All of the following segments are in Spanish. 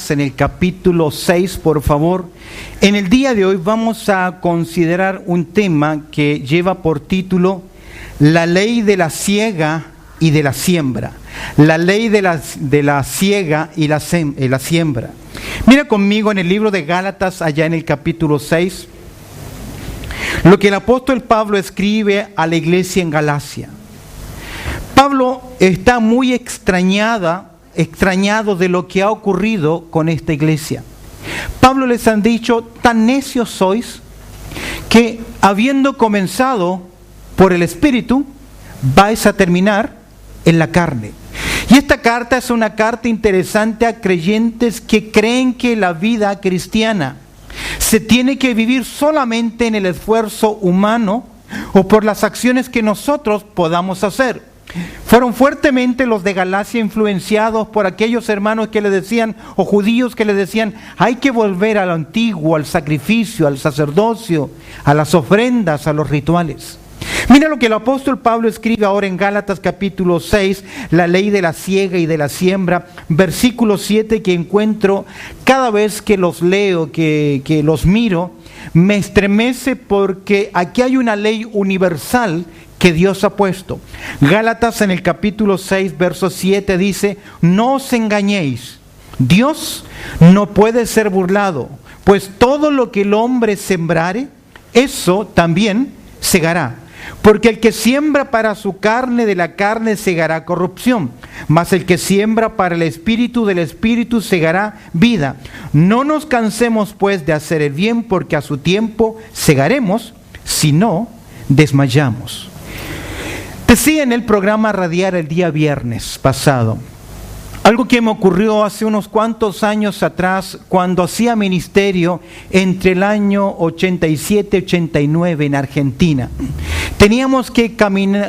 Gálatas en el capítulo 6, por favor. En el día de hoy vamos a considerar un tema que lleva por título la ley de la siega y de la siembra. La ley de la siega y la siembra. Mira conmigo en el libro de Gálatas, allá en el capítulo 6, lo que el apóstol Pablo escribe a la iglesia en Galacia. Pablo está muy extrañado de lo que ha ocurrido con esta iglesia. Pablo les ha dicho: tan necios sois que habiendo comenzado por el Espíritu, vais a terminar en la carne. Y esta carta es una carta interesante a creyentes que creen que la vida cristiana se tiene que vivir solamente en el esfuerzo humano o por las acciones que nosotros podamos hacer. Fueron fuertemente los de Galacia influenciados por aquellos hermanos que le decían, o judíos que le decían: hay que volver a lo antiguo, al sacrificio, al sacerdocio, a las ofrendas, a los rituales. Mira lo que el apóstol Pablo escribe ahora en Gálatas capítulo 6, la ley de la siega y de la siembra, versículo 7, que encuentro cada vez que los leo, que los miro, me estremece, porque aquí hay una ley universal que Dios ha puesto. Gálatas en el capítulo 6, verso 7 dice: no os engañéis, Dios no puede ser burlado, pues todo lo que el hombre sembrare, eso también segará. Porque el que siembra para su carne, de la carne segará corrupción, mas el que siembra para el Espíritu, del Espíritu segará vida. No nos cansemos pues de hacer el bien, porque a su tiempo segaremos, si no desmayamos. Decía en el programa radial el día viernes pasado algo que me ocurrió hace unos cuantos años atrás, cuando hacía ministerio entre el año 87 y 89 en Argentina. Teníamos que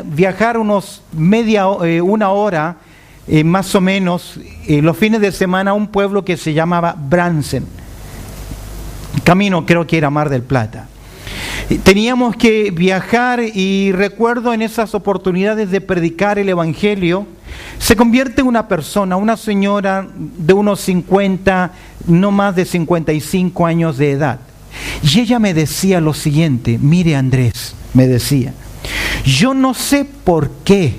viajar una hora más o menos los fines de semana a un pueblo que se llamaba Bransen. Camino creo que era Mar del Plata. Teníamos que viajar, y recuerdo en esas oportunidades de predicar el Evangelio, se convierte en una persona, una señora de unos 50, no más de 55 años de edad. Y ella me decía lo siguiente: mire Andrés, me decía, yo no sé por qué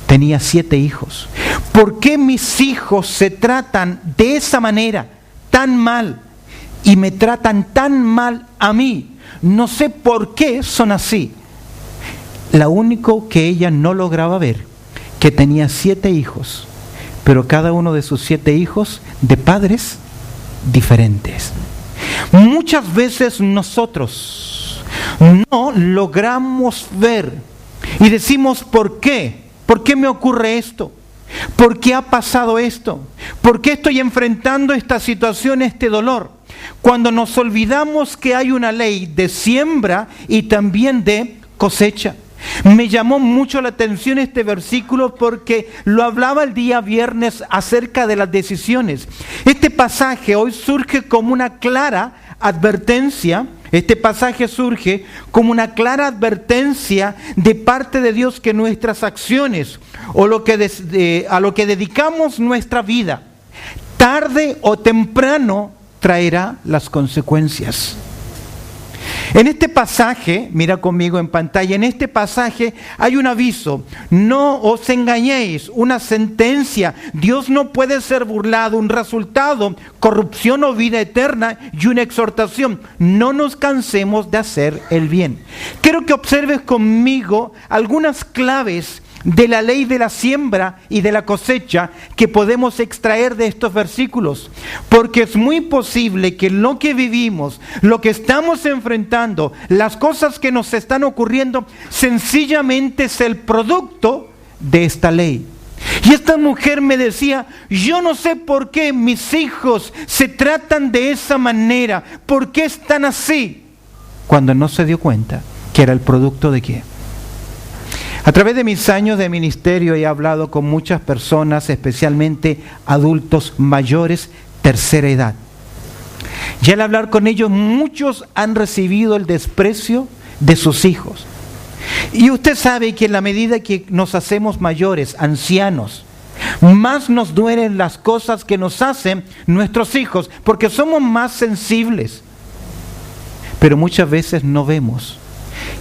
tenía 7 hijos. ¿Por qué mis hijos se tratan de esa manera, tan mal, y me tratan tan mal a mí? No sé por qué son así. Lo único que ella no lograba ver, que tenía 7 hijos, pero cada uno de sus 7 hijos de padres diferentes. Muchas veces nosotros no logramos ver y decimos: ¿por qué? ¿Por qué me ocurre esto? ¿Por qué ha pasado esto? ¿Por qué estoy enfrentando esta situación, este dolor? Cuando nos olvidamos que hay una ley de siembra y también de cosecha. Me llamó mucho la atención este versículo porque lo hablaba el día viernes acerca de las decisiones. Este pasaje hoy surge como una clara advertencia. Este pasaje surge como una clara advertencia de parte de Dios, que nuestras acciones o a lo que dedicamos nuestra vida, tarde o temprano traerá las consecuencias. En este pasaje, mira conmigo en pantalla, en este pasaje hay un aviso: no os engañéis, una sentencia. Dios no puede ser burlado, un resultado, corrupción o vida eterna, y una exhortación: no nos cansemos de hacer el bien. Quiero que observes conmigo algunas claves de la ley de la siembra y de la cosecha que podemos extraer de estos versículos, porque es muy posible que lo que vivimos, lo que estamos enfrentando, las cosas que nos están ocurriendo, sencillamente es el producto de esta ley. Y esta mujer me decía: yo no sé por qué mis hijos se tratan de esa manera, por qué están así, cuando no se dio cuenta que era el producto de qué. A través de mis años de ministerio he hablado con muchas personas, especialmente adultos mayores, tercera edad. Y al hablar con ellos, muchos han recibido el desprecio de sus hijos. Y usted sabe que en la medida que nos hacemos mayores, ancianos, más nos duelen las cosas que nos hacen nuestros hijos, porque somos más sensibles. Pero muchas veces no vemos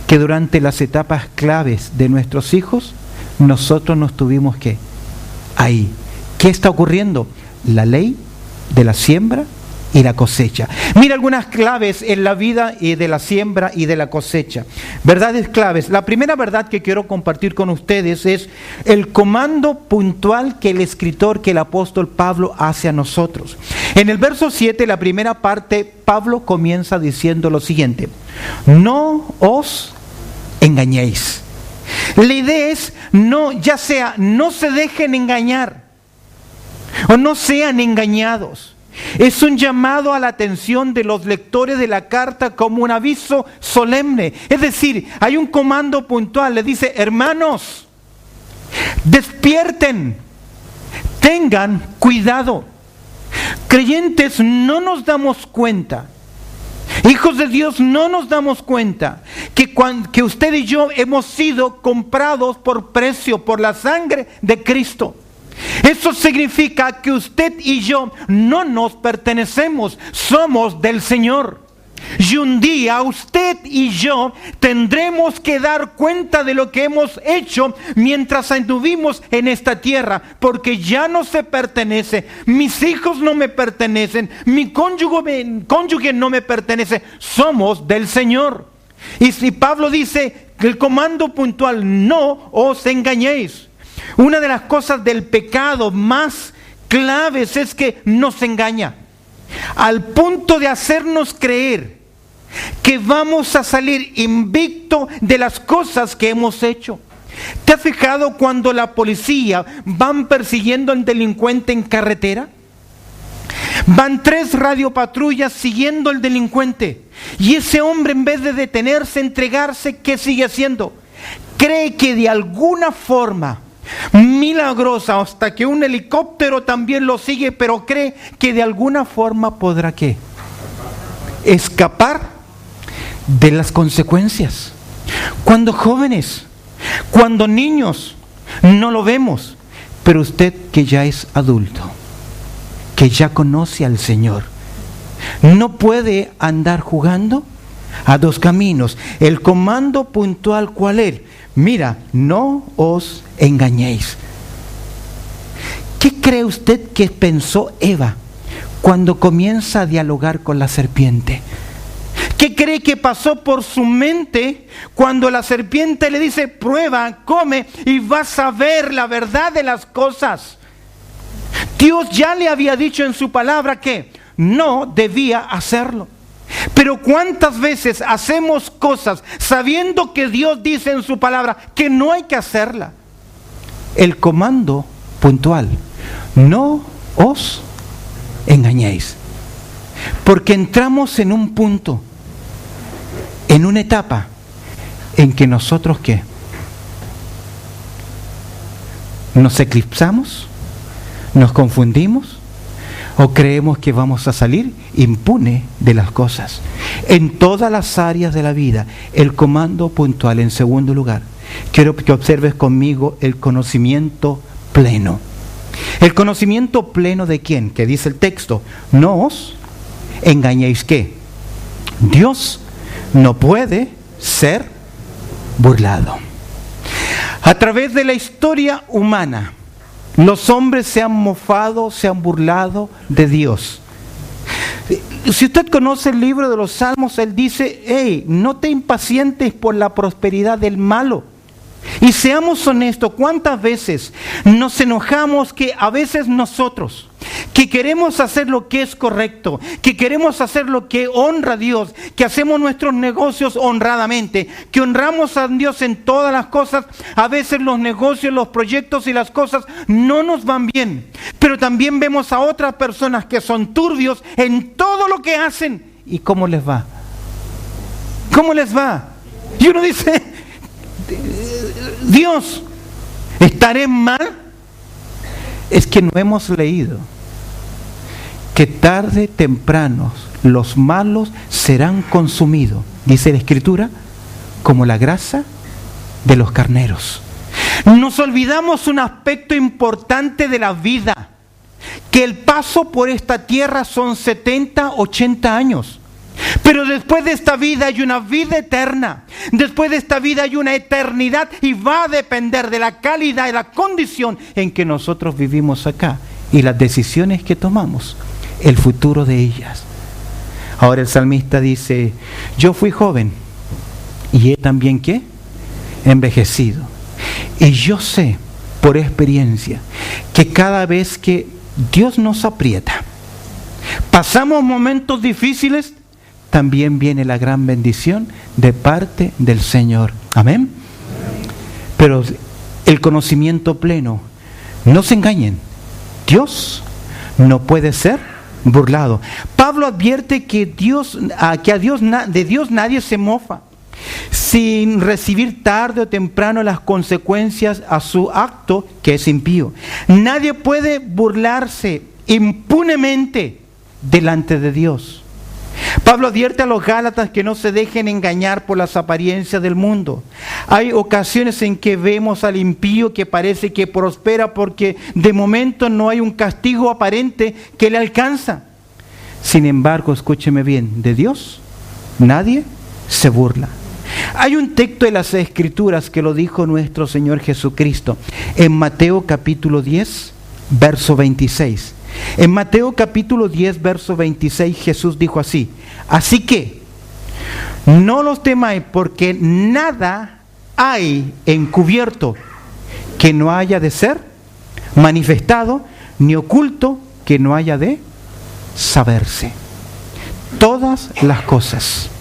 que durante las etapas claves de nuestros hijos, nosotros nos tuvimos que ahí. ¿Qué está ocurriendo? La ley de la siembra y la cosecha. Mira algunas claves en la vida de la siembra y de la cosecha. Verdades claves. La primera verdad que quiero compartir con ustedes es el comando puntual que el escritor, que el apóstol Pablo hace a nosotros. En el verso 7, la primera parte, Pablo comienza diciendo lo siguiente: no os engañéis. La idea es, no se dejen engañar o no sean engañados. Es un llamado a la atención de los lectores de la carta como un aviso solemne. Es decir, hay un comando puntual. Le dice: hermanos, despierten, tengan cuidado. Creyentes, no nos damos cuenta. Hijos de Dios, no nos damos cuenta que usted y yo hemos sido comprados por precio, por la sangre de Cristo. Eso significa que usted y yo no nos pertenecemos, somos del Señor. Y un día usted y yo tendremos que dar cuenta de lo que hemos hecho mientras anduvimos en esta tierra, porque ya no se pertenece, mis hijos no me pertenecen, mi cónyuge no me pertenece, somos del Señor. Y si Pablo dice que el comando puntual, no os engañéis. Una de las cosas del pecado más claves es que nos engaña, al punto de hacernos creer que vamos a salir invicto de las cosas que hemos hecho. ¿Te has fijado cuando la policía van persiguiendo al delincuente en carretera? Van 3 radiopatrullas siguiendo al delincuente, y ese hombre, en vez de detenerse, entregarse, ¿qué sigue haciendo? Cree que de alguna forma milagrosa, hasta que un helicóptero también lo sigue, pero cree que de alguna forma podrá ¿qué? Escapar de las consecuencias. Cuando jóvenes, cuando niños, no lo vemos, pero usted que ya es adulto, que ya conoce al Señor, no puede andar jugando a dos caminos. El comando puntual, ¿cuál es? Mira, no os engañéis. ¿Qué cree usted que pensó Eva cuando comienza a dialogar con la serpiente? ¿Qué cree que pasó por su mente cuando la serpiente le dice: prueba, come y vas a ver la verdad de las cosas? Dios ya le había dicho en su palabra que no debía hacerlo. Pero ¿cuántas veces hacemos cosas sabiendo que Dios dice en su palabra que no hay que hacerla? El comando puntual: no os engañéis. Porque entramos en un punto, en una etapa, en que nosotros ¿qué? Nos eclipsamos, nos confundimos, o creemos que vamos a salir impune de las cosas. En todas las áreas de la vida, el comando puntual. En segundo lugar, quiero que observes conmigo el conocimiento pleno. ¿El conocimiento pleno de quién? Que dice el texto: no os engañéis. ¿Qué? Dios no puede ser burlado. A través de la historia humana, los hombres se han mofado, se han burlado de Dios. Si usted conoce el libro de los Salmos, él dice: hey, no te impacientes por la prosperidad del malo. Y seamos honestos, ¿cuántas veces nos enojamos que a veces nosotros, que queremos hacer lo que es correcto, que queremos hacer lo que honra a Dios, que hacemos nuestros negocios honradamente, que honramos a Dios en todas las cosas, a veces los negocios, los proyectos y las cosas no nos van bien? Pero también vemos a otras personas que son turbios en todo lo que hacen. ¿Y cómo les va? ¿Cómo les va? Y uno dice: Dios, ¿estaré mal? Es que no hemos leído que tarde o temprano los malos serán consumidos, dice la Escritura, como la grasa de los carneros. Nos olvidamos un aspecto importante de la vida, que el paso por esta tierra son 70, 80 años. Pero después de esta vida hay una vida eterna. Después de esta vida hay una eternidad y va a depender de la calidad y la condición en que nosotros vivimos acá y las decisiones que tomamos, el futuro de ellas. Ahora el salmista dice, yo fui joven y he también ¿qué? Envejecido. Y yo sé por experiencia que cada vez que Dios nos aprieta, pasamos momentos difíciles, también viene la gran bendición de parte del Señor. Amén. Pero el conocimiento pleno, no se engañen, Dios no puede ser burlado. Pablo advierte que de Dios nadie se mofa, sin recibir tarde o temprano las consecuencias a su acto que es impío. Nadie puede burlarse impunemente delante de Dios. Pablo advierte a los Gálatas que no se dejen engañar por las apariencias del mundo. Hay ocasiones en que vemos al impío que parece que prospera porque de momento no hay un castigo aparente que le alcanza. Sin embargo, escúcheme bien, de Dios nadie se burla. Hay un texto de las Escrituras que lo dijo nuestro Señor Jesucristo en Mateo capítulo 10, verso 26. En Mateo capítulo 10, verso 26, Jesús dijo así: así que no los temáis, porque nada hay encubierto que no haya de ser manifestado, ni oculto que no haya de saberse. Todas las cosas,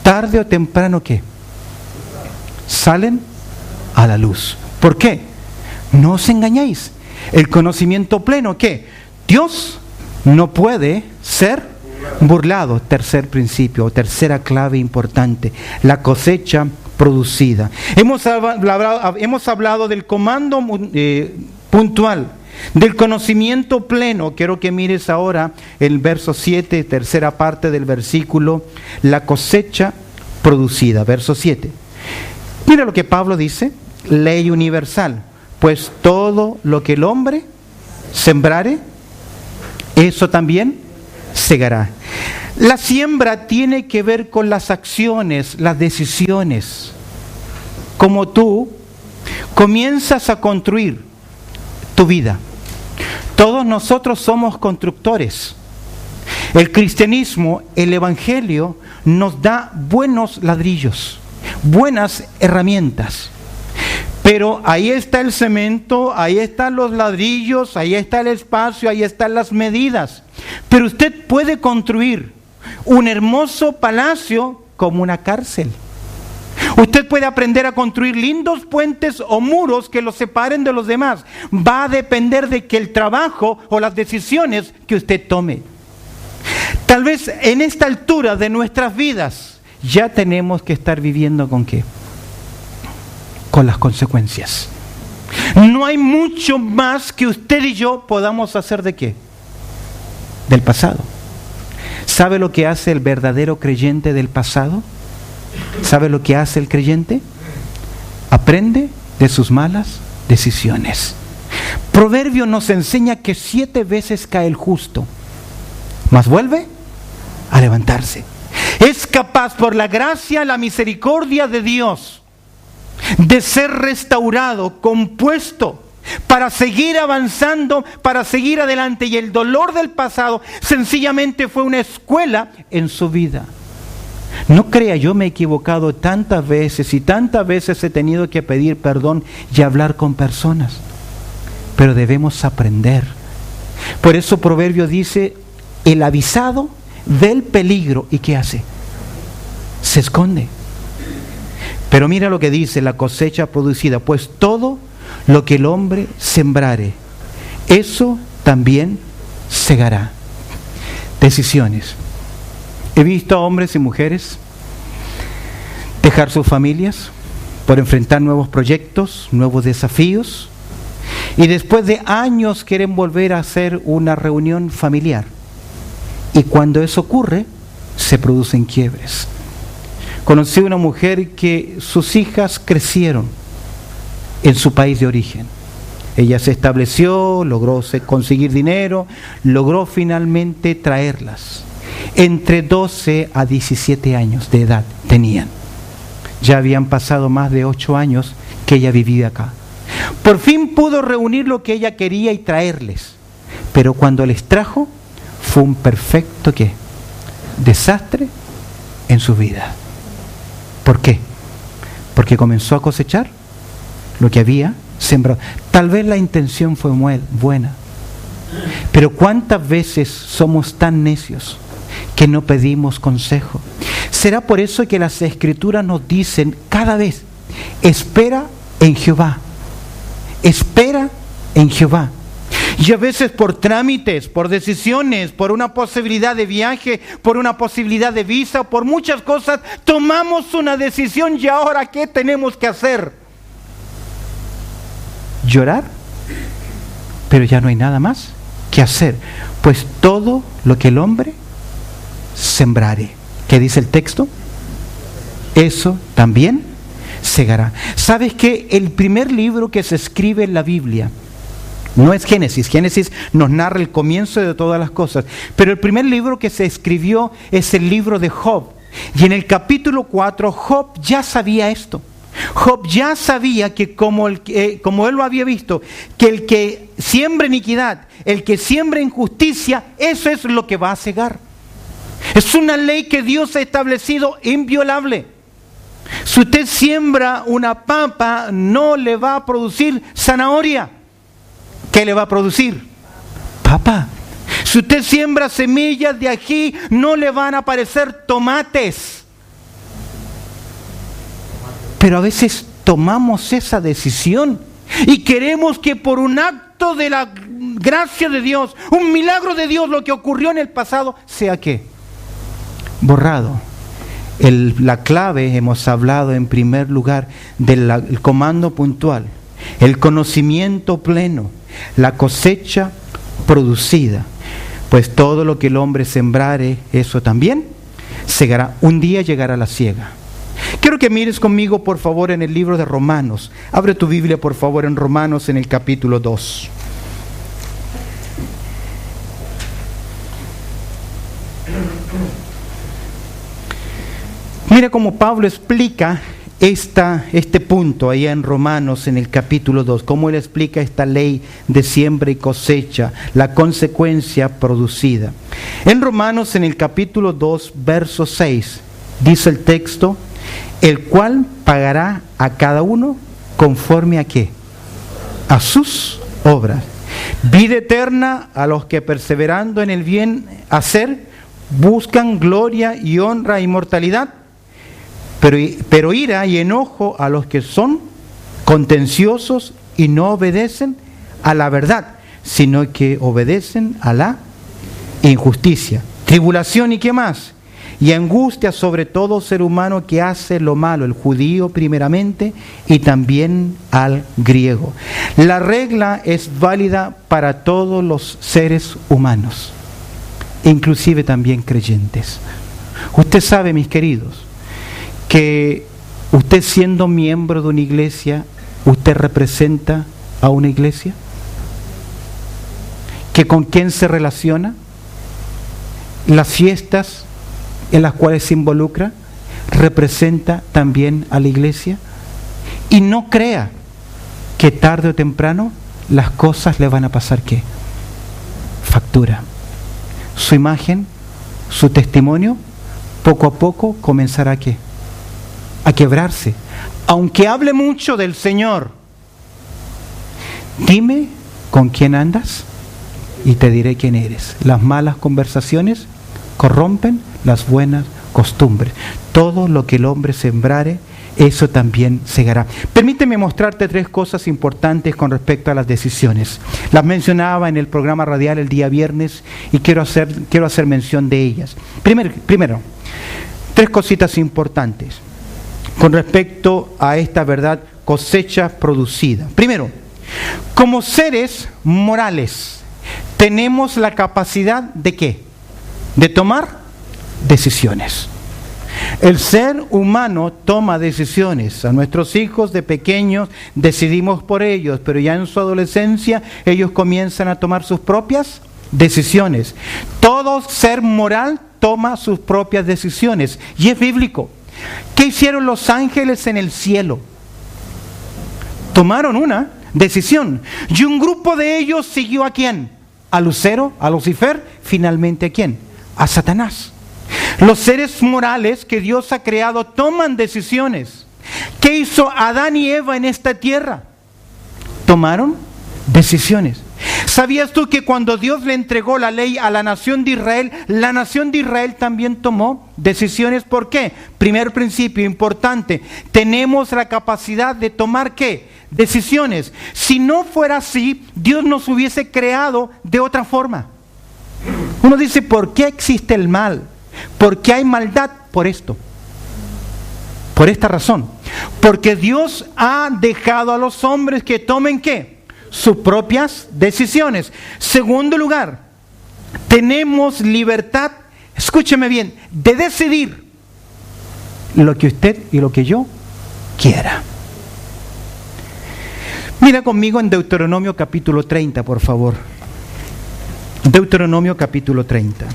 tarde o temprano, ¿qué? Salen a la luz. ¿Por qué? No os engañéis. El conocimiento pleno, ¿qué? Dios no puede ser burlado. Tercer principio, tercera clave importante, la cosecha producida. Hemos hablado del comando puntual, del conocimiento pleno. Quiero que mires ahora el verso 7, tercera parte del versículo, la cosecha producida. Verso 7. Mira lo que Pablo dice, ley universal. Pues todo lo que el hombre sembrare, eso también segará. La siembra tiene que ver con las acciones, las decisiones. Como tú comienzas a construir tu vida. Todos nosotros somos constructores. El cristianismo, el evangelio, nos da buenos ladrillos, buenas herramientas. Pero ahí está el cemento, ahí están los ladrillos, ahí está el espacio, ahí están las medidas. Pero usted puede construir un hermoso palacio como una cárcel. Usted puede aprender a construir lindos puentes o muros que los separen de los demás. Va a depender de que el trabajo o las decisiones que usted tome. Tal vez en esta altura de nuestras vidas ya tenemos que estar viviendo ¿con qué? Con las consecuencias. No hay mucho más que usted y yo podamos hacer ¿de qué? Del pasado. ¿Sabe lo que hace el verdadero creyente del pasado? ¿Sabe lo que hace el creyente? Aprende de sus malas decisiones. Proverbio nos enseña que 7 veces cae el justo, mas vuelve a levantarse. Es capaz por la gracia, la misericordia de Dios de ser restaurado, compuesto, para seguir avanzando, para seguir adelante. Y el dolor del pasado sencillamente fue una escuela en su vida. No crea, yo me he equivocado tantas veces y tantas veces he tenido que pedir perdón y hablar con personas. Pero debemos aprender. Por eso Proverbio dice, el avisado ve el peligro y ¿qué hace? Se esconde. Pero mira lo que dice la cosecha producida, pues todo lo que el hombre sembrare, eso también segará. Decisiones. He visto a hombres y mujeres dejar sus familias por enfrentar nuevos proyectos, nuevos desafíos, y después de años quieren volver a hacer una reunión familiar. Y cuando eso ocurre, se producen quiebres. Conocí una mujer que sus hijas crecieron en su país de origen. Ella se estableció, logró conseguir dinero, logró finalmente traerlas. Entre 12 a 17 años de edad tenían. Ya habían pasado más de 8 años que ella vivía acá. Por fin pudo reunir lo que ella quería y traerles. Pero cuando les trajo, fue un perfecto ¿qué? Desastre en su vida. ¿Por qué? Porque comenzó a cosechar lo que había sembrado. Tal vez la intención fue buena, pero ¿cuántas veces somos tan necios que no pedimos consejo? Será por eso que las Escrituras nos dicen cada vez: espera en Jehová, espera en Jehová. Y a veces por trámites, por decisiones, por una posibilidad de viaje, por una posibilidad de visa, por muchas cosas, tomamos una decisión y ahora ¿qué tenemos que hacer? Llorar, pero ya no hay nada más que hacer, pues todo lo que el hombre sembrare, ¿qué dice el texto? Eso también segará. ¿Sabes qué? El primer libro que se escribe en la Biblia no es Génesis. Génesis nos narra el comienzo de todas las cosas, pero el primer libro que se escribió es el libro de Job, y en el capítulo 4 Job ya sabía esto. Job ya sabía que como él lo había visto, que el que siembra iniquidad, el que siembra injusticia, eso es lo que va a cegar. Es una ley que Dios ha establecido inviolable. Si usted siembra una papa, no le va a producir zanahoria. ¿Qué le va a producir? Papa. Si usted siembra semillas de ají, no le van a aparecer tomates. Pero a veces tomamos esa decisión y queremos que por un acto de la gracia de Dios, un milagro de Dios, lo que ocurrió en el pasado, sea ¿qué? Borrado. La clave, hemos hablado en primer lugar del comando puntual, el conocimiento pleno, la cosecha producida. Pues todo lo que el hombre sembrare, eso también segará. Un día llegará la siega. Quiero que mires conmigo, por favor, en el libro de Romanos. Abre tu Biblia, por favor, en Romanos, en el capítulo 2. Mira cómo Pablo explica este punto allá en Romanos, en el capítulo 2. Cómo él explica esta ley de siembra y cosecha, la consecuencia producida. En Romanos, en el capítulo 2, verso 6, dice el texto: el cual pagará a cada uno conforme a ¿qué? A sus obras. Vida eterna a los que perseverando en el bien hacer buscan gloria y honra e inmortalidad, pero ira y enojo a los que son contenciosos y no obedecen a la verdad, sino que obedecen a la injusticia. Tribulación y ¿qué más? Y angustia sobre todo ser humano que hace lo malo, el judío primeramente y también al griego. La regla es válida para todos los seres humanos, inclusive también creyentes. Usted sabe, mis queridos, que usted siendo miembro de una iglesia, usted representa a una iglesia. ¿Que con quién se relaciona? Las fiestas en las cuales se involucra, representa también a la iglesia. Y no crea que tarde o temprano las cosas le van a pasar ¿qué? Factura. Su imagen, su testimonio, poco a poco comenzará ¿qué? A quebrarse. Aunque hable mucho del Señor, dime con quién andas y te diré quién eres. Las malas conversaciones corrompen las buenas costumbres. Todo lo que el hombre sembrare, eso también segará. Permíteme mostrarte 3 cosas importantes con respecto a las decisiones. Las mencionaba en el programa radial el día viernes y quiero hacer mención de ellas. Primero, 3 cositas importantes con respecto a esta verdad, cosecha producida. Primero, como seres morales, tenemos la capacidad de ¿qué? De tomar decisiones. El ser humano toma decisiones. A nuestros hijos de pequeños decidimos por ellos, pero ya en su adolescencia ellos comienzan a tomar sus propias decisiones. Todo ser moral toma sus propias decisiones y es bíblico. ¿Qué hicieron los ángeles en el cielo? Tomaron una decisión y un grupo de ellos siguió ¿a quién? A Lucero, a Lucifer, finalmente ¿a quién? A Satanás. Los seres morales que Dios ha creado toman decisiones. ¿Qué hizo Adán y Eva en esta tierra? Tomaron decisiones. ¿Sabías tú que cuando Dios le entregó la ley a la nación de Israel también tomó decisiones? ¿Por qué? Primer principio importante, tenemos la capacidad de tomar ¿qué? Decisiones. Si no fuera así, Dios nos hubiese creado de otra forma. Uno dice, ¿por qué existe el mal? ¿Por qué hay maldad? Por esto. Por esta razón. Porque Dios ha dejado a los hombres que tomen ¿qué? Sus propias decisiones. Segundo lugar, tenemos libertad, escúcheme bien, de decidir lo que usted y lo que yo quiera. Mira conmigo en Deuteronomio capítulo 30, por favor. Deuteronomio capítulo 30.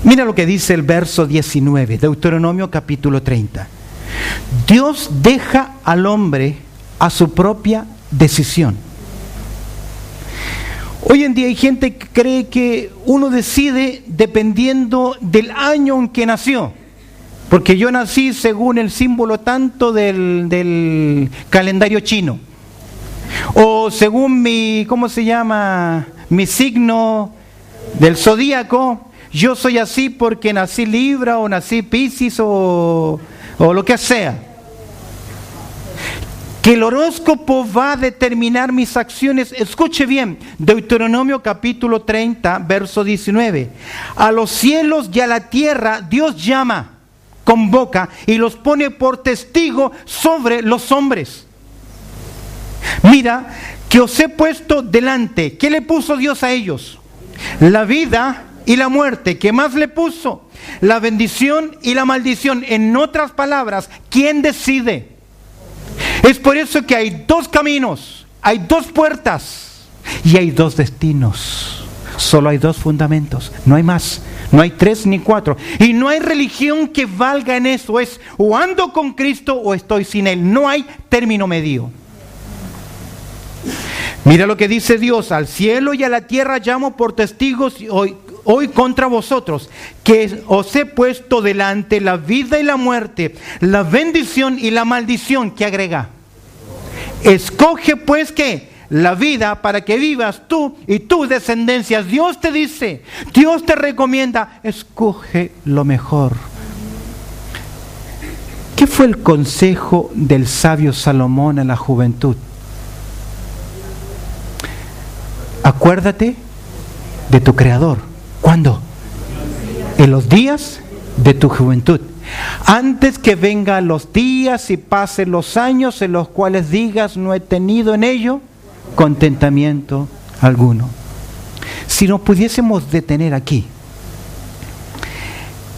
Mira lo que dice el verso 19, Deuteronomio capítulo 30. Dios deja al hombre a su propia decisión. Hoy en día hay gente que cree que uno decide dependiendo del año en que nació. Porque yo nací según el símbolo tanto del calendario chino. O según mi, ¿cómo se llama? Mi signo del zodíaco. Yo soy así porque nací Libra o nací Piscis o lo que sea. Que el horóscopo va a determinar mis acciones. Escuche bien, Deuteronomio capítulo 30, verso 19. A los cielos y a la tierra Dios llama, convoca y los pone por testigo sobre los hombres. Mira, que os he puesto delante. ¿Qué le puso Dios a ellos? La vida y la muerte. ¿Qué más le puso? La bendición y la maldición. En otras palabras, ¿quién decide? Es por eso que hay dos caminos, hay dos puertas y hay dos destinos. Solo hay dos fundamentos, no hay más, no hay tres ni cuatro. Y no hay religión que valga en eso. Es o ando con Cristo o estoy sin Él. No hay término medio. Mira lo que dice Dios: al cielo y a la tierra llamo por testigos hoy contra vosotros, que os he puesto delante la vida y la muerte, la bendición y la maldición. ¿Qué agrega? Escoge pues ¿qué? La vida para que vivas tú y tus descendencias. Dios te dice, Dios te recomienda, escoge lo mejor. ¿Qué fue el consejo del sabio Salomón en la juventud? Acuérdate de tu Creador. ¿Cuándo? En los días de tu juventud. Antes que vengan los días y pasen los años en los cuales digas, no he tenido en ello contentamiento alguno. Si nos pudiésemos detener aquí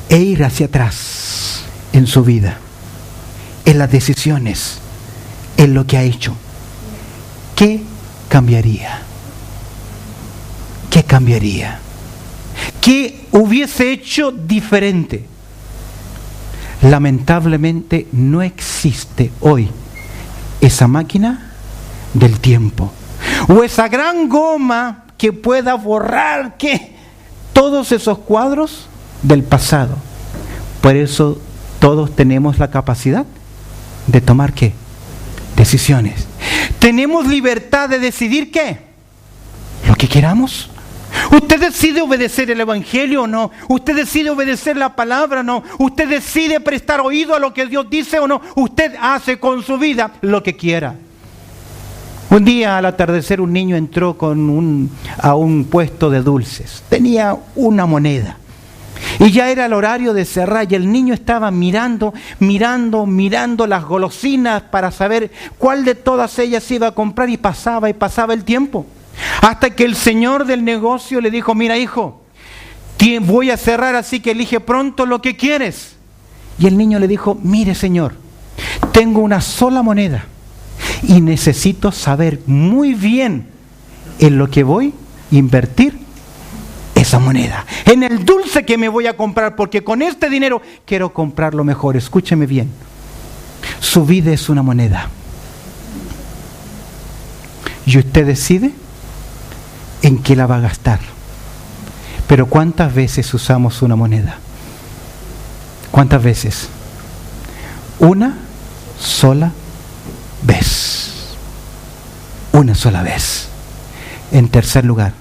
e ir hacia atrás en su vida, en las decisiones, en lo que ha hecho, ¿qué cambiaría? ¿Qué cambiaría? ¿Qué hubiese hecho diferente? Lamentablemente no existe hoy esa máquina del tiempo o esa gran goma que pueda borrar ¿qué? Todos esos cuadros del pasado. Por eso todos tenemos la capacidad de tomar ¿qué? Decisiones. Tenemos libertad de decidir ¿qué? Lo que queramos. Usted decide obedecer el Evangelio o no. Usted decide obedecer la palabra o no. Usted decide prestar oído a lo que Dios dice o no. Usted hace con su vida lo que quiera. Un día al atardecer un niño entró a un puesto de dulces. Tenía una moneda. Y ya era el horario de cerrar y el niño estaba mirando las golosinas para saber cuál de todas ellas iba a comprar, y pasaba el tiempo. Hasta que el señor del negocio le dijo: mira, hijo, voy a cerrar, así que elige pronto lo que quieres. Y el niño le dijo: mire, señor, tengo una sola moneda y necesito saber muy bien en lo que voy a invertir esa moneda, en el dulce que me voy a comprar, porque con este dinero quiero comprar lo mejor. Escúcheme bien, su vida es una moneda y usted decide en qué la va a gastar. Pero ¿cuántas veces usamos una moneda? ¿Cuántas veces? Una sola vez. Una sola vez. En tercer lugar,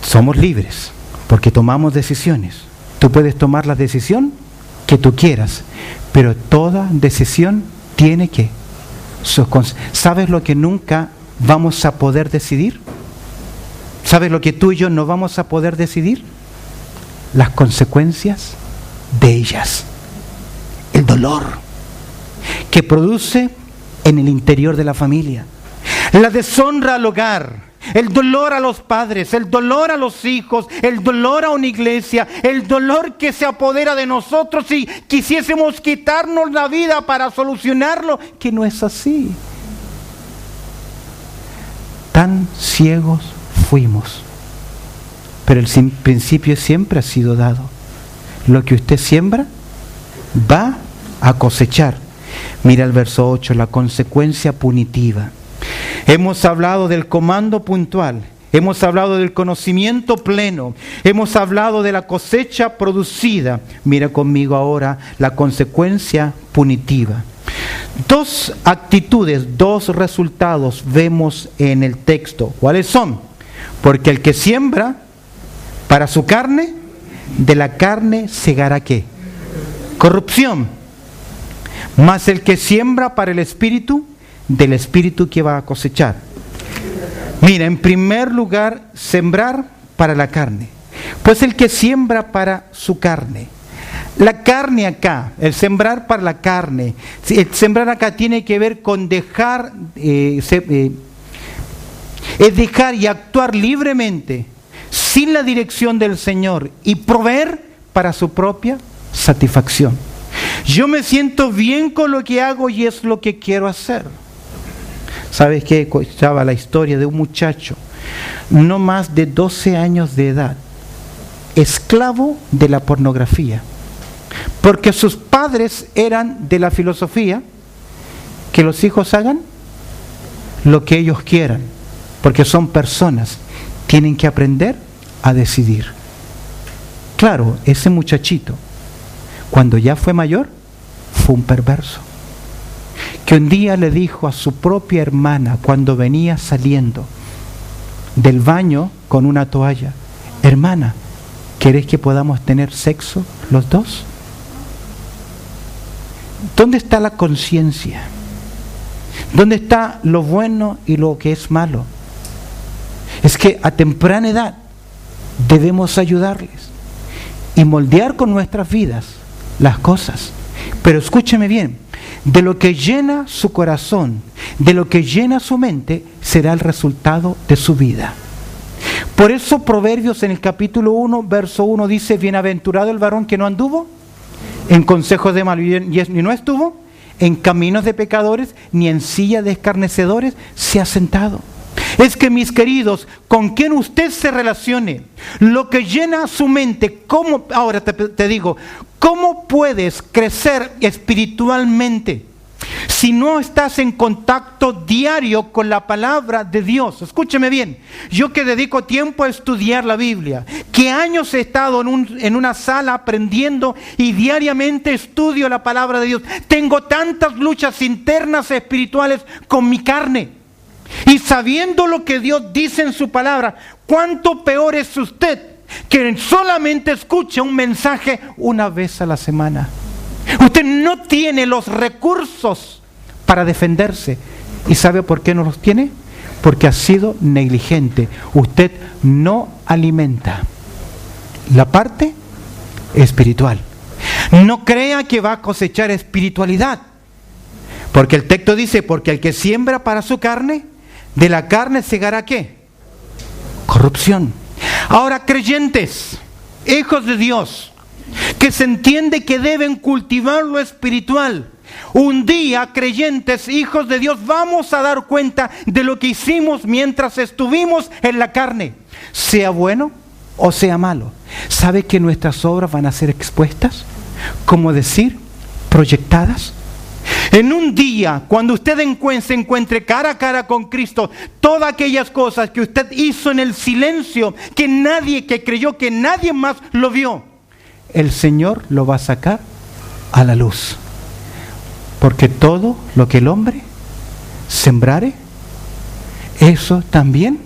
somos libres porque tomamos decisiones. Tú puedes tomar la decisión que tú quieras, pero toda decisión tiene que sus consecuencias. ¿Sabes lo que nunca vamos a poder decidir? ¿Sabes lo que tú y yo no vamos a poder decidir? Las consecuencias de ellas. El dolor que produce en el interior de la familia, la deshonra al hogar, el dolor a los padres, el dolor a los hijos, el dolor a una iglesia, el dolor que se apodera de nosotros si quisiésemos quitarnos la vida para solucionarlo, que no es así. Tan ciegos fuimos, pero el principio siempre ha sido dado: lo que usted siembra va a cosechar. Mira el verso 8, la consecuencia punitiva. Hemos hablado del comando puntual, hemos hablado del conocimiento pleno, hemos hablado de la cosecha producida. Mira conmigo ahora la consecuencia punitiva. Dos actitudes, dos resultados vemos en el texto. ¿Cuáles son? Porque el que siembra para su carne, de la carne segará ¿qué? Corrupción. Mas el que siembra para el Espíritu, del Espíritu que va a cosechar. Mira, en primer lugar, sembrar para la carne. Pues el que siembra para su carne. La carne acá, el sembrar para la carne, el sembrar acá tiene que ver con dejar, es dejar y actuar libremente, sin la dirección del Señor, y proveer para su propia satisfacción. Yo me siento bien con lo que hago y es lo que quiero hacer. ¿Sabes qué? Escuchaba la historia de un muchacho, no más de 12 años de edad, esclavo de la pornografía, porque sus padres eran de la filosofía que los hijos hagan lo que ellos quieran, porque son personas, tienen que aprender a decidir. Claro, ese muchachito, cuando ya fue mayor, fue un perverso, que un día le dijo a su propia hermana, cuando venía saliendo del baño con una toalla: hermana, ¿querés que podamos tener sexo los dos? ¿Dónde está la conciencia? ¿Dónde está lo bueno y lo que es malo? Es que a temprana edad debemos ayudarles y moldear con nuestras vidas las cosas. Pero escúcheme bien, de lo que llena su corazón, de lo que llena su mente, será el resultado de su vida. Por eso Proverbios en el capítulo 1, verso 1 dice: bienaventurado el varón que no anduvo en consejos de mal, y no estuvo en caminos de pecadores, ni en silla de escarnecedores se ha sentado. Es que, mis queridos, con quien usted se relacione, lo que llena su mente, ¿cómo? Ahora te digo, ¿cómo puedes crecer espiritualmente si no estás en contacto diario con la palabra de Dios? Escúcheme bien, yo que dedico tiempo a estudiar la Biblia, que años he estado en una sala aprendiendo y diariamente estudio la palabra de Dios, tengo tantas luchas internas espirituales con mi carne. Y sabiendo lo que Dios dice en su palabra, ¿cuánto peor es usted que solamente escucha un mensaje una vez a la semana? Usted no tiene los recursos para defenderse. ¿Y sabe por qué no los tiene? Porque ha sido negligente. Usted no alimenta la parte espiritual. No crea que va a cosechar espiritualidad. Porque el texto dice, porque el que siembra para su carne, de la carne segará ¿qué? Corrupción. Ahora, creyentes, hijos de Dios, que se entiende que deben cultivar lo espiritual. Un día, creyentes, hijos de Dios, vamos a dar cuenta de lo que hicimos mientras estuvimos en la carne, sea bueno o sea malo. ¿Sabe que nuestras obras van a ser expuestas? Como decir, proyectadas. En un día, cuando usted se encuentre cara a cara con Cristo, todas aquellas cosas que usted hizo en el silencio, que creyó que nadie más lo vio, el Señor lo va a sacar a la luz. Porque todo lo que el hombre sembrare, eso también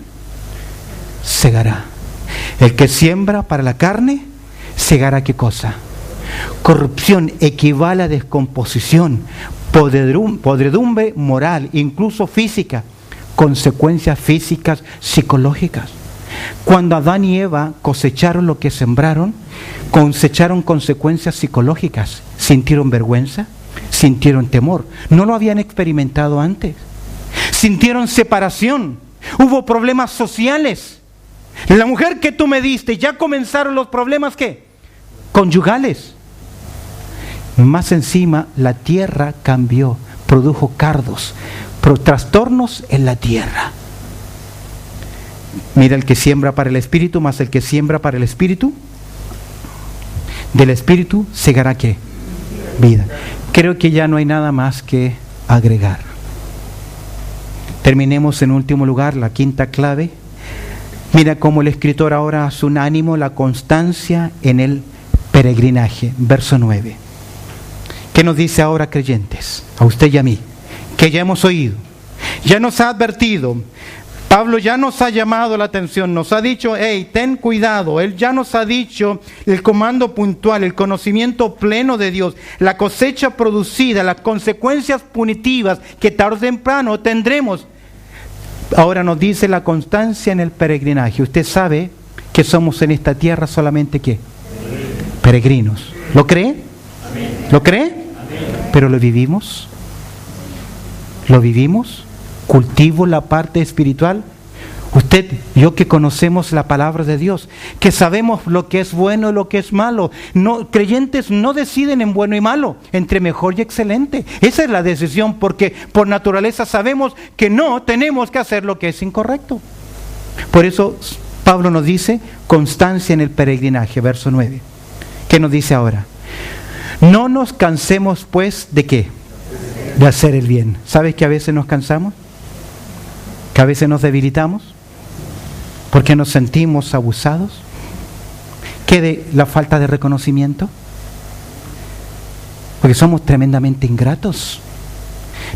segará. El que siembra para la carne, segará ¿qué cosa? Corrupción equivale a descomposición, podredumbre moral, incluso física, consecuencias físicas, psicológicas. Cuando Adán y Eva cosecharon lo que sembraron, cosecharon consecuencias psicológicas. Sintieron vergüenza, sintieron temor. No lo habían experimentado antes. Sintieron separación. Hubo problemas sociales. La mujer que tú me diste, ya comenzaron los problemas ¿qué? Conyugales. Más encima, la tierra cambió, produjo cardos, trastornos en la tierra. Mira, el que siembra para el espíritu, más el que siembra para el espíritu, del espíritu segará ¿qué? Vida. Creo que ya no hay nada más que agregar. Terminemos en último lugar, la quinta clave. Mira cómo el escritor ahora hace un ánimo, la constancia en el peregrinaje. Verso 9. ¿Qué nos dice ahora, creyentes? A usted y a mí, que ya hemos oído, ya nos ha advertido. Pablo ya nos ha llamado la atención, nos ha dicho, hey, ten cuidado. Él ya nos ha dicho el comando puntual, el conocimiento pleno de Dios, la cosecha producida, las consecuencias punitivas que tarde o temprano tendremos. Ahora nos dice la constancia en el peregrinaje. Usted sabe que somos en esta tierra solamente ¿qué? Peregrinos. ¿Lo cree? ¿Lo cree? ¿Pero lo vivimos? ¿Lo vivimos? ¿Cultivo la parte espiritual? Usted, yo que conocemos la palabra de Dios, que sabemos lo que es bueno y lo que es malo. No, creyentes no deciden en bueno y malo, entre mejor y excelente. Esa es la decisión, porque por naturaleza sabemos que no tenemos que hacer lo que es incorrecto. Por eso Pablo nos dice constancia en el peregrinaje, verso 9. ¿Qué nos dice ahora? No nos cansemos pues de ¿qué? De hacer el bien. ¿Sabes que a veces nos cansamos? ¿Que a veces nos debilitamos? ¿Porque nos sentimos abusados? ¿Qué de la falta de reconocimiento? Porque somos tremendamente ingratos.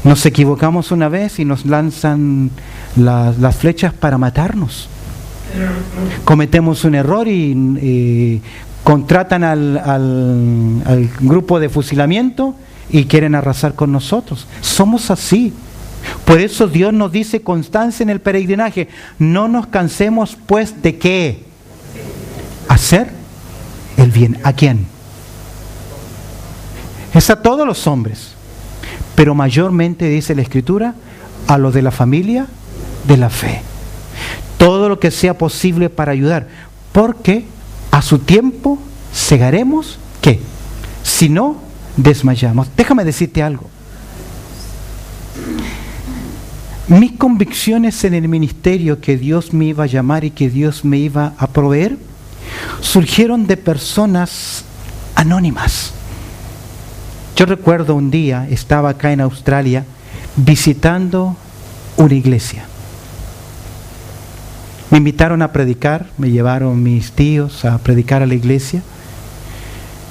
Nos equivocamos una vez y nos lanzan las flechas para matarnos. Cometemos un error y contratan al grupo de fusilamiento y quieren arrasar con nosotros. Somos así. Por eso Dios nos dice constancia en el peregrinaje. No nos cansemos pues de ¿qué? Hacer el bien. ¿A quién? Es a todos los hombres, pero mayormente dice la Escritura a los de la familia de la fe. Todo lo que sea posible para ayudar, porque a su tiempo segaremos ¿qué? Si no desmayamos. Déjame decirte algo. Mis convicciones en el ministerio que Dios me iba a llamar y que Dios me iba a proveer surgieron de personas anónimas. Yo recuerdo un día, estaba acá en Australia visitando una iglesia. Me invitaron a predicar, me llevaron mis tíos a predicar a la iglesia,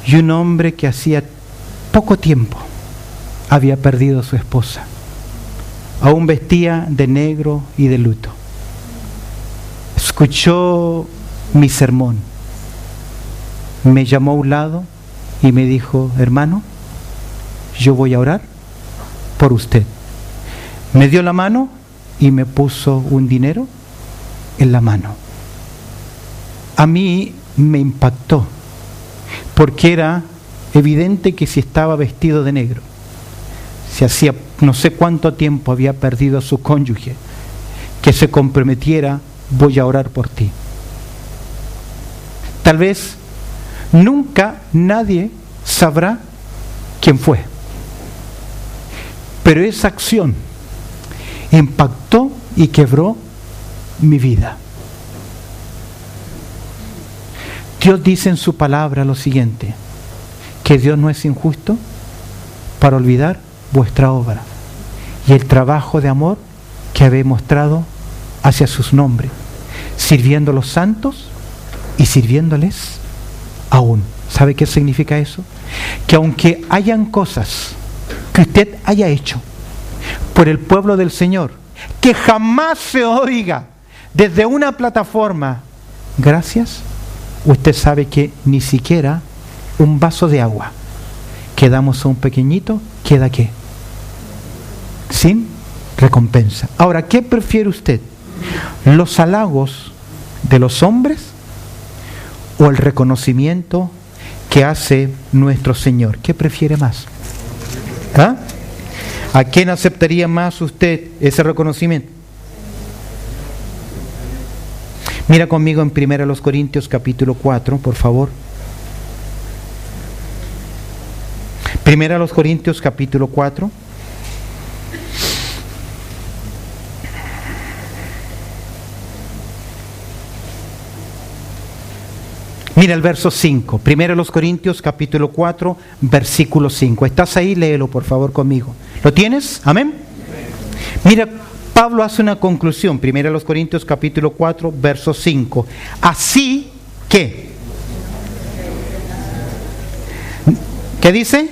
y un hombre que hacía poco tiempo había perdido a su esposa. Aún vestía de negro y de luto. Escuchó mi sermón, me llamó a un lado y me dijo: hermano, yo voy a orar por usted. Me dio la mano y me puso un dinero en la mano. A mí me impactó, porque era evidente que si estaba vestido de negro, si hacía no sé cuánto tiempo había perdido a su cónyuge, que se comprometiera: voy a orar por ti. Tal vez nunca nadie sabrá quién fue, pero esa acción impactó y quebró mi vida. Dios dice en su palabra lo siguiente: que Dios no es injusto para olvidar vuestra obra y el trabajo de amor que habéis mostrado hacia sus nombres, sirviendo a los santos y sirviéndoles aún. ¿Sabe qué significa eso? Que aunque hayan cosas que usted haya hecho por el pueblo del Señor, que jamás se oiga desde una plataforma gracias, usted sabe que ni siquiera un vaso de agua que damos a un pequeñito queda ¿qué? Sin recompensa. Ahora, ¿qué prefiere usted? ¿Los halagos de los hombres o el reconocimiento que hace nuestro Señor? ¿Qué prefiere más? ¿Ah? ¿A quién aceptaría más usted ese reconocimiento? Mira conmigo en 1 Corintios capítulo 4, por favor. 1 Corintios capítulo 4. Mira el verso 5. 1 Corintios capítulo 4, versículo 5. ¿Estás ahí? Léelo por favor conmigo. ¿Lo tienes? Amén. Mira, Pablo hace una conclusión. 1 Corintios capítulo 4, verso 5. Así que, ¿qué dice?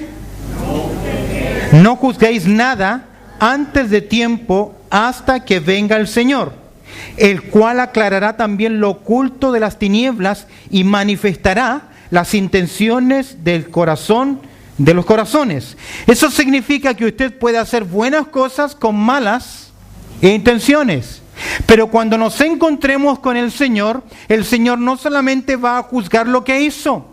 No juzguéis nada antes de tiempo hasta que venga el Señor, el cual aclarará también lo oculto de las tinieblas y manifestará las intenciones del corazón, de los corazones. Eso significa que usted puede hacer buenas cosas con malas intenciones. Pero cuando nos encontremos con el Señor no solamente va a juzgar lo que hizo,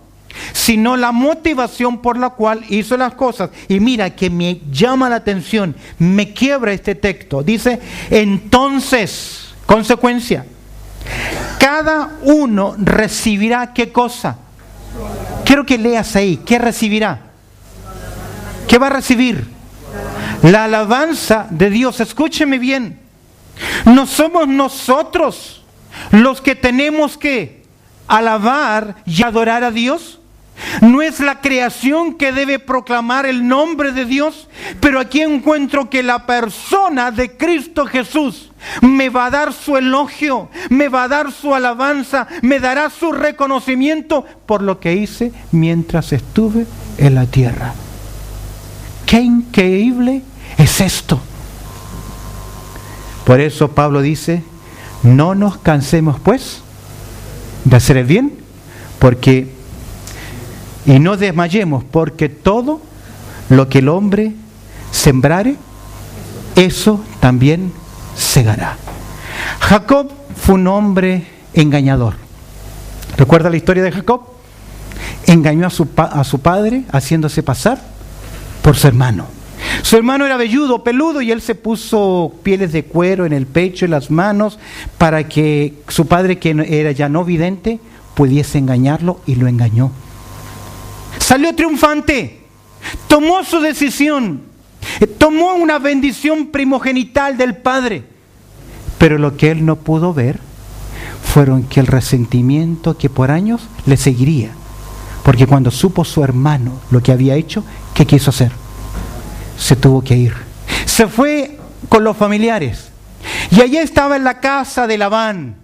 sino la motivación por la cual hizo las cosas. Y mira que me llama la atención, me quiebra este texto. Dice, entonces, consecuencia, cada uno recibirá ¿qué cosa? Quiero que leas ahí, ¿qué recibirá? ¿Qué va a recibir? La alabanza de Dios. Escúcheme bien, no somos nosotros los que tenemos que alabar y adorar a Dios. No es la creación que debe proclamar el nombre de Dios, pero aquí encuentro que la persona de Cristo Jesús me va a dar su elogio, me va a dar su alabanza, me dará su reconocimiento por lo que hice mientras estuve en la tierra. ¡Qué increíble es esto! Por eso Pablo dice, no nos cansemos pues de hacer el bien, y no desmayemos, porque todo lo que el hombre sembrare, eso también segará. Jacob fue un hombre engañador. ¿Recuerda la historia de Jacob? Engañó a su padre haciéndose pasar por su hermano. Su hermano era velludo, peludo, y él se puso pieles de cuero en el pecho y las manos para que su padre, que era ya no vidente, pudiese engañarlo, y lo engañó. Salió triunfante, tomó su decisión, tomó una bendición primogenital del padre, pero lo que él no pudo ver fueron que el resentimiento que por años le seguiría, porque cuando supo su hermano lo que había hecho, ¿qué quiso hacer? Se tuvo que ir, se fue con los familiares, y allí estaba en la casa de Labán,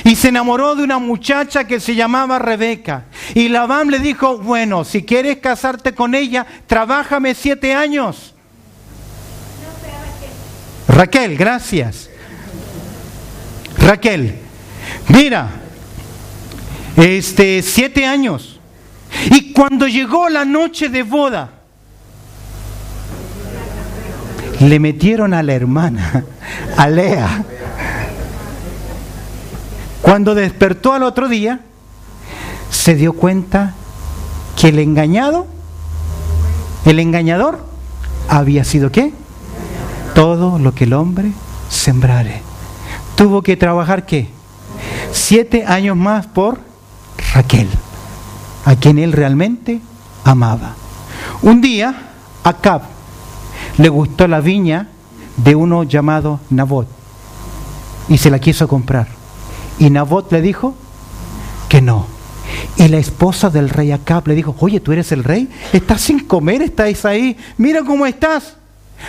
y se enamoró de una muchacha que se llamaba Rebeca. Y Labán le dijo, bueno, si quieres casarte con ella, trabájame 7 años. Raquel, gracias. Raquel, mira, 7 años. Y cuando llegó la noche de boda, Le metieron a la hermana, a Lea. Cuando despertó al otro día, se dio cuenta que el engañador, había sido ¿qué? Todo lo que el hombre sembrare. Tuvo que trabajar ¿qué? 7 años más por Raquel, a quien él realmente amaba. Un día, Acab le gustó la viña de uno llamado Nabot y se la quiso comprar. Y Nabot le dijo que no. Y la esposa del rey Acab le dijo: oye, ¿tú eres el rey? ¿Estás sin comer? ¿Estás ahí? Mira cómo estás.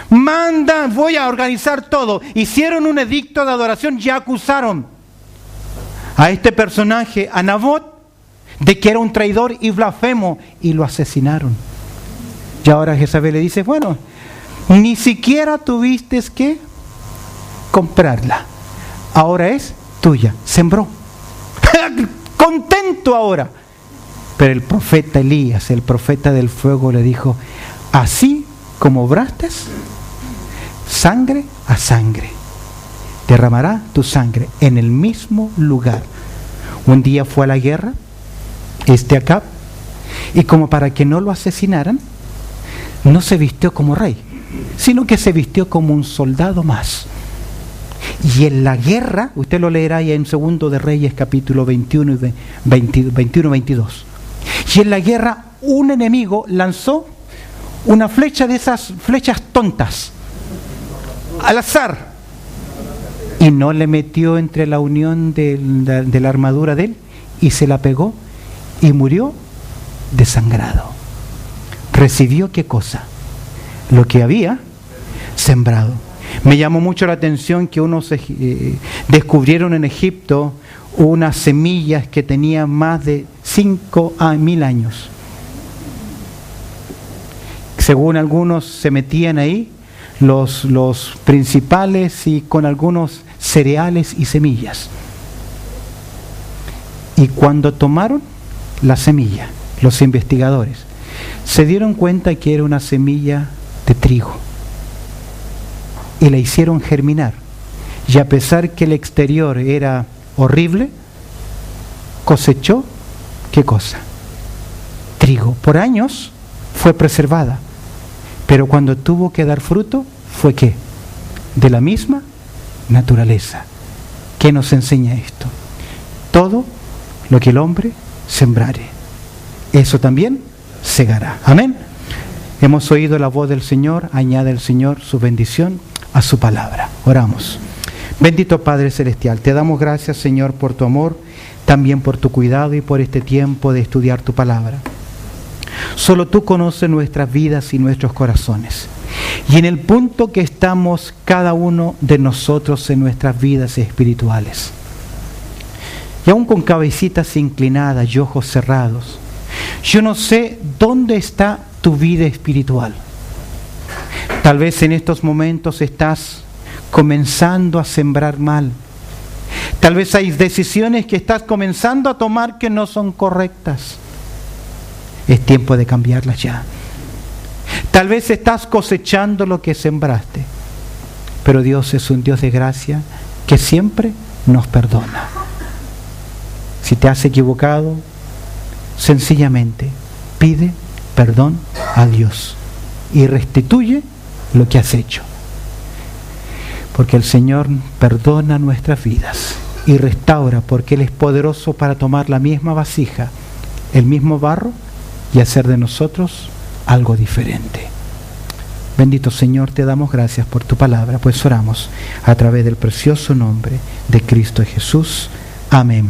Manda, voy a organizar todo. Hicieron un edicto de adoración y acusaron a este personaje, a Nabot, de que era un traidor y blasfemo, y lo asesinaron. Y ahora Jezabel le dice: bueno, ni siquiera tuviste que comprarla, ahora es tuya. Sembró. Contento ahora. Pero el profeta Elías, el profeta del fuego, le dijo: así como obraste, sangre a sangre, derramará tu sangre en el mismo lugar. Un día fue a la guerra Acab, y como para que no lo asesinaran, no se vistió como rey, sino que se vistió como un soldado más. Y en la guerra, usted lo leerá ya en Segundo de Reyes capítulo 21 y 22. Y en la guerra un enemigo lanzó una flecha de esas flechas tontas, al azar, y no le metió entre la unión de la armadura de él, y se la pegó y murió desangrado. Recibió ¿qué cosa? Lo que había sembrado. Me llamó mucho la atención que unos descubrieron en Egipto unas semillas que tenían más de 5.000 años. Según algunos se metían ahí los principales y con algunos cereales y semillas. Y cuando tomaron la semilla, los investigadores se dieron cuenta que era una semilla de trigo. Y la hicieron germinar. Y a pesar que el exterior era horrible, cosechó ¿qué cosa? Trigo. Por años fue preservada, pero cuando tuvo que dar fruto, ¿fue qué? De la misma naturaleza. ¿Qué nos enseña esto? Todo lo que el hombre sembrare, eso también segará. Amén. Hemos oído la voz del Señor. Añade el Señor su bendición a su palabra. Oramos. Bendito Padre Celestial, te damos gracias, Señor, por tu amor, también por tu cuidado y por este tiempo de estudiar tu palabra. Solo tú conoces nuestras vidas y nuestros corazones. Y en el punto que estamos cada uno de nosotros en nuestras vidas espirituales, y aún con cabecitas inclinadas y ojos cerrados, yo no sé dónde está tu vida espiritual. Tal vez en estos momentos estás comenzando a sembrar mal. Tal vez hay decisiones que estás comenzando a tomar que no son correctas. Es tiempo de cambiarlas ya. Tal vez estás cosechando lo que sembraste, pero Dios es un Dios de gracia que siempre nos perdona. Si te has equivocado, sencillamente pide perdón a Dios y restituye lo que has hecho, porque el Señor perdona nuestras vidas y restaura, porque Él es poderoso para tomar la misma vasija, el mismo barro, y hacer de nosotros algo diferente. Bendito Señor, te damos gracias por tu palabra, pues oramos a través del precioso nombre de Cristo Jesús. Amén.